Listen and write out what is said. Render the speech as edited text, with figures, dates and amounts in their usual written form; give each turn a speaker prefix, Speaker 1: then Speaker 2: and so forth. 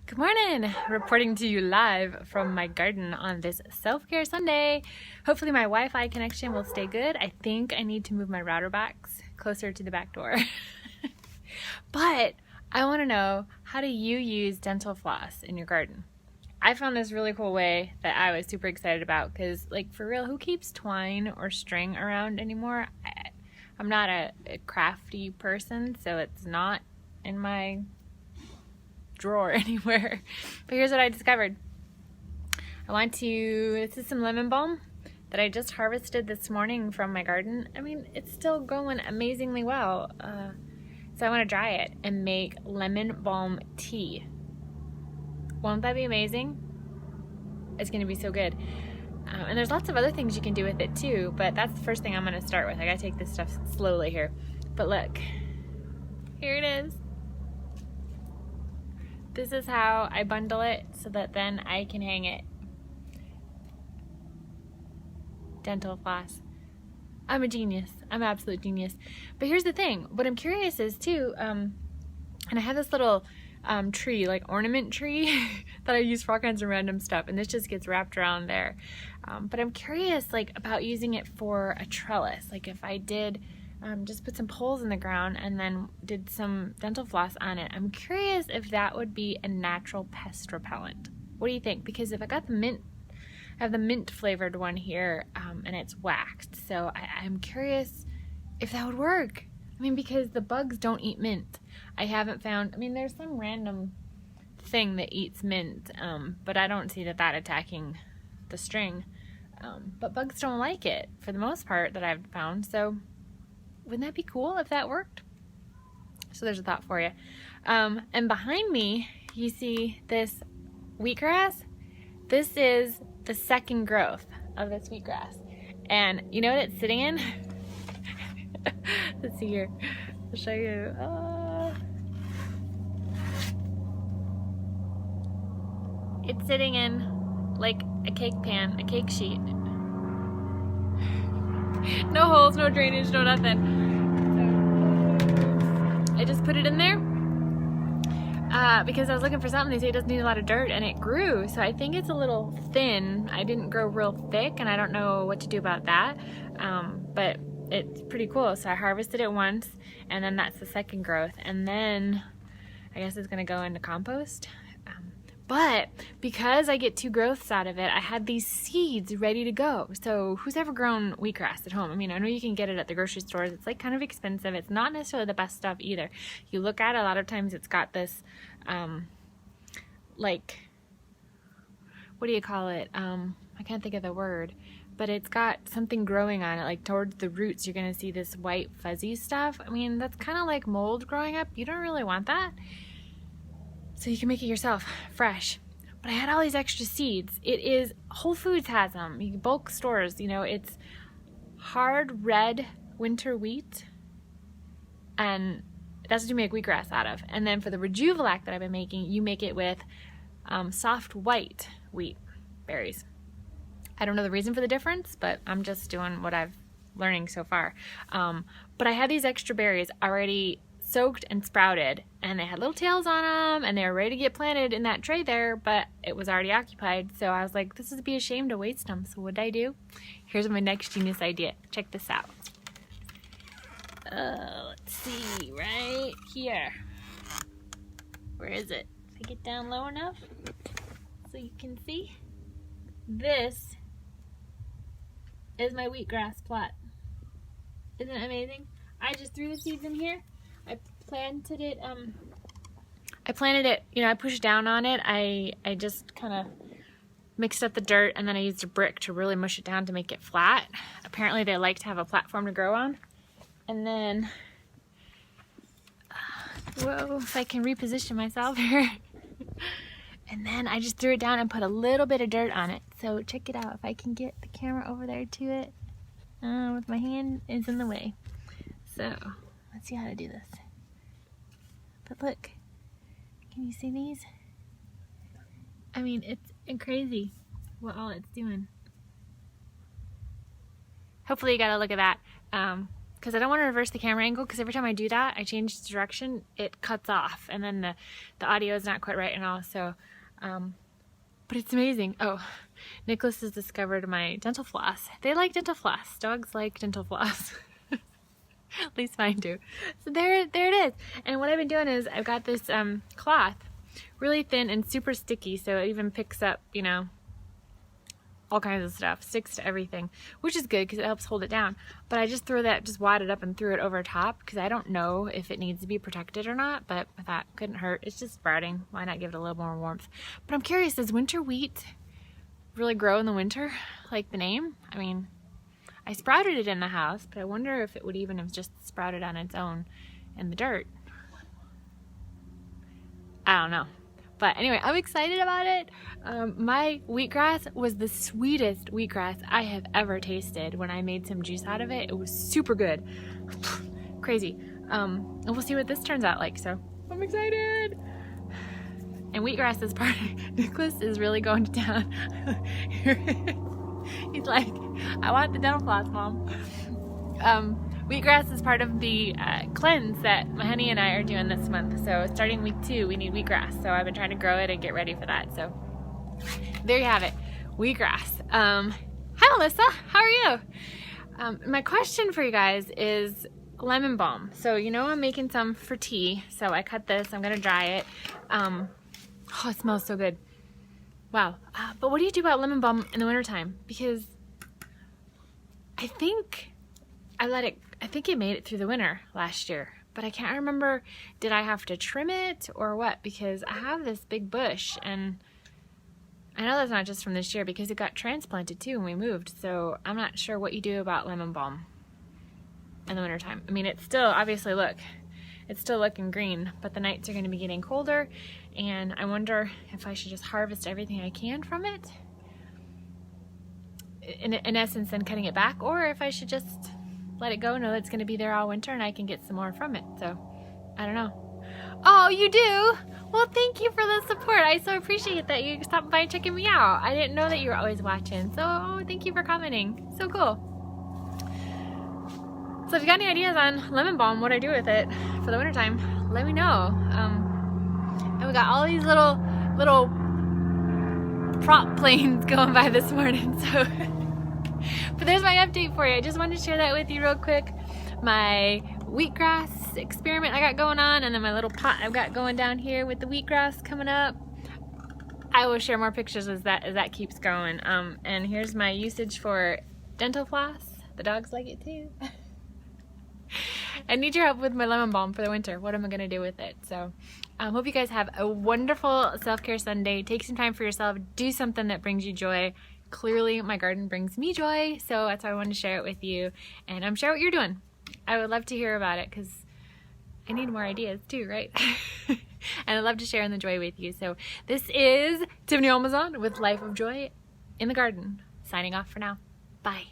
Speaker 1: Good morning! Reporting to you live from my garden on this self-care Sunday. Hopefully my Wi-Fi connection will stay good. I think I need to move my router box closer to the back door. But I want to know, how do you use dental floss in your garden? I found this really cool way that I was super excited about because, like, for real, who keeps twine or string around anymore? I'm not a crafty person, so it's not in my drawer anywhere. But here's what I discovered. This is some lemon balm that I just harvested this morning from my garden. I mean, it's still going amazingly well. So I want to dry it and make lemon balm tea. Won't that be amazing? It's going to be so good. And there's lots of other things you can do with it too, but that's the first thing I'm going to start with. I got to take this stuff slowly here. But look, here it is. This is how I bundle it so that then I can hang it. Dental floss. I'm a genius. I'm an absolute genius. But here's the thing. What I'm curious is too, and I have this little tree, like ornament tree that I use for all kinds of random stuff, and this just gets wrapped around there. But I'm curious like about using it for a trellis. Like if I did just put some poles in the ground and then did some dental floss on it. I'm curious if that would be a natural pest repellent. What do you think? Because if I got the mint, I have the mint flavored one here, and it's waxed. So I'm curious if that would work. I mean, because the bugs don't eat mint. I haven't found, I mean, there's some random thing that eats mint, but I don't see that attacking the string. But bugs don't like it for the most part that I've found. So wouldn't that be cool if that worked? So there's a thought for you. And behind me, you see this wheatgrass. This is the second growth of this wheatgrass. And you know what it's sitting in? Let's see here. I'll show you. It's sitting in like a cake pan, a cake sheet. No holes, no drainage, no nothing. So I just put it in there because I was looking for something. They say it doesn't need a lot of dirt, and it grew. So I think it's a little thin. I didn't grow real thick, and I don't know what to do about that. But it's pretty cool. So I harvested it once, and then that's the second growth. And then I guess it's gonna go into compost. But because I get 2 growths out of it, I had these seeds ready to go. So who's ever grown wheatgrass at home? I mean, I know you can get it at the grocery stores. It's like kind of expensive. It's not necessarily the best stuff either. You look at it, a lot of times it's got this, like, what do you call it? I can't think of the word, but it's got something growing on it, like towards the roots, you're gonna see this white fuzzy stuff. I mean, that's kind of like mold growing up. You don't really want that. So you can make it yourself, fresh. But I had all these extra seeds. It is, Whole Foods has them, bulk stores, you know, it's hard red winter wheat, and that's what you make wheatgrass out of. And then for the Rejuvelac that I've been making, you make it with soft white wheat berries. I don't know the reason for the difference, but I'm just doing what I've learning so far. But I had these extra berries already soaked and sprouted, and they had little tails on them, and they were ready to get planted in that tray there, but it was already occupied. So I was like, this would be a shame to waste them. So what did I do? Here's my next genius idea. Check this out. Let's see, right here. Where is it? If I get down low enough so you can see. This is my wheatgrass plot. Isn't it amazing? I just threw the seeds in here. I planted it, I pushed down on it. I just kind of mixed up the dirt, and then I used a brick to really mush it down to make it flat. Apparently they like to have a platform to grow on. And then, whoa, if I can reposition myself here. And then I just threw it down and put a little bit of dirt on it. So check it out. If I can get the camera over there to it, with my hand is in the way. So let's see how to do this. But look, can you see these? I mean, it's crazy what all it's doing. Hopefully you got a look at that. because I don't want to reverse the camera angle, because every time I do that, I change the direction, it cuts off, and then the audio is not quite right and all. So, but it's amazing. Oh, Nicholas has discovered my dental floss. They like dental floss. Dogs like dental floss. At least mine do. So there it is. And what I've been doing is I've got this cloth, really thin and super sticky, so it even picks up, you know, all kinds of stuff, sticks to everything, which is good because it helps hold it down. But I just wad it up and threw it over top because I don't know if it needs to be protected or not, but I thought couldn't hurt. It's just sprouting. Why not give it a little more warmth? But I'm curious, does winter wheat really grow in the winter like the name? I mean, I sprouted it in the house, but I wonder if it would even have just sprouted on its own in the dirt. I don't know. But anyway, I'm excited about it. My wheatgrass was the sweetest wheatgrass I have ever tasted. When I made some juice out of it, it was super good. Crazy. And we'll see what this turns out like, so I'm excited. And wheatgrass is part of, Nicholas is really going to town. He's like, I want the dental floss, Mom. Wheatgrass is part of the cleanse that my honey and I are doing this month. So starting week 2, we need wheatgrass. So I've been trying to grow it and get ready for that. So there you have it, wheatgrass. Hi, Melissa. How are you? My question for you guys is lemon balm. So you know I'm making some for tea. So I cut this. I'm gonna dry it. Oh, it smells so good. Wow. But what do you do about lemon balm in the wintertime? Because I think it made it through the winter last year, but I can't remember, did I have to trim it or what? Because I have this big bush, and I know that's not just from this year because it got transplanted too when we moved, so I'm not sure what you do about lemon balm in the wintertime. I mean, it's still, obviously, look, it's still looking green, but the nights are going to be getting colder, and I wonder if I should just harvest everything I can from it, in essence, then cutting it back, or if I should just let it go, know it's going to be there all winter, and I can get some more from it. So, I don't know. Oh, you do? Well, thank you for the support. I so appreciate that you stopped by and checking me out. I didn't know that you were always watching. So, thank you for commenting. So cool. So, if you got any ideas on lemon balm, what I do with it for the wintertime, let me know. And we got all these little prop planes going by this morning, so... But there's my update for you. I just wanted to share that with you real quick. My wheatgrass experiment I got going on, and then my little pot I've got going down here with the wheatgrass coming up. I will share more pictures as that keeps going. And here's my usage for dental floss. The dogs like it too. I need your help with my lemon balm for the winter. What am I gonna do with it? So hope you guys have a wonderful self-care Sunday. Take some time for yourself. Do something that brings you joy. Clearly my garden brings me joy, so that's why I wanted to share it with you, and share what you're doing. I would love to hear about it because I need more ideas too, right? And I'd love to share in the joy with you. So this is Tiffany Almazan with Life of Joy in the Garden, signing off for now. Bye.